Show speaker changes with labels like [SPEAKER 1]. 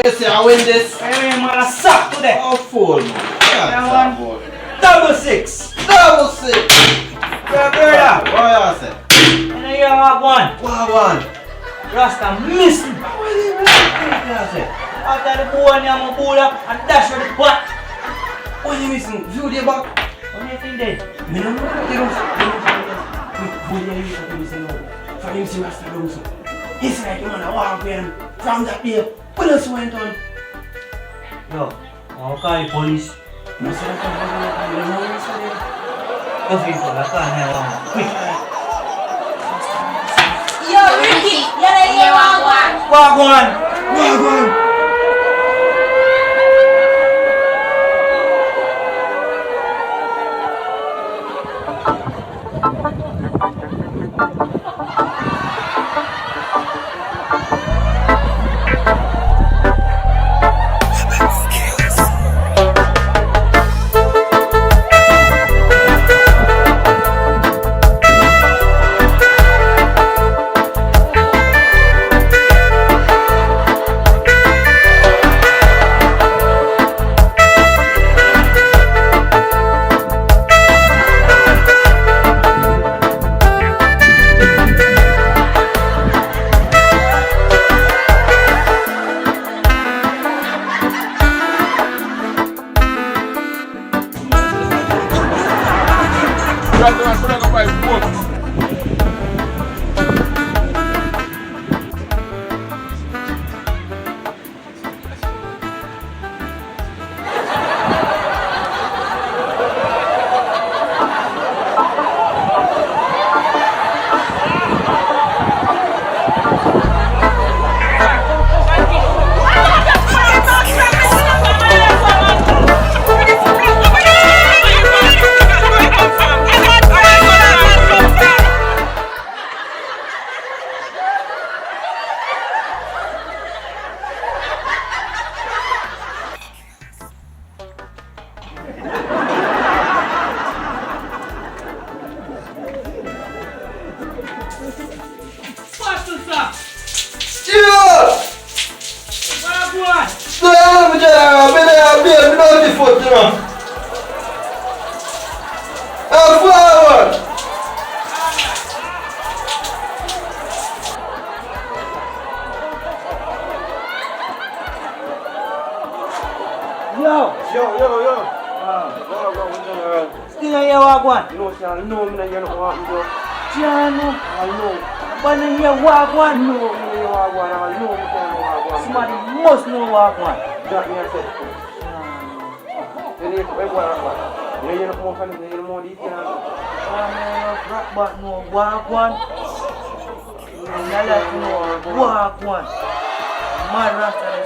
[SPEAKER 1] You see, I win this.
[SPEAKER 2] Hey, man, I suck today.
[SPEAKER 1] Oh, fool, man.
[SPEAKER 2] Yeah, man. Double six.
[SPEAKER 1] Double six.
[SPEAKER 2] Yeah, brother.
[SPEAKER 1] What you say?
[SPEAKER 2] And then you have one.
[SPEAKER 1] Wahgwaan.
[SPEAKER 2] Rasta missing.
[SPEAKER 1] What do you say?
[SPEAKER 2] After the boy, I'm a bull and dash for the butt.
[SPEAKER 1] What you missing? View the back.
[SPEAKER 2] What do you think then?
[SPEAKER 1] Me no know. You don't for him see Rasta down so. He's like you wanna walk with him from that day. What else went on?
[SPEAKER 2] Yo, I'll call the police.
[SPEAKER 1] No say that you know yesterday.
[SPEAKER 2] Nothing for that time. Quick.
[SPEAKER 3] Yo, Ricky, you're Wahgwaan.
[SPEAKER 2] Wahgwaan.
[SPEAKER 1] Wahgwaan.
[SPEAKER 2] Still not hear Wahgwaan?
[SPEAKER 1] No, sir, no, I don't know what I'm doing.
[SPEAKER 2] Jano.
[SPEAKER 1] I know.
[SPEAKER 2] But I hear Wahgwaan.
[SPEAKER 1] No, I hear Wahgwaan. I know I can't know Wahgwaan.
[SPEAKER 2] Somebody must know Wahgwaan.
[SPEAKER 1] That me I said. You need to know Wahgwaan. You know more funny, you know more detail.
[SPEAKER 2] Rock back no Wahgwaan. I like to know Wahgwaan. Mad Rasta.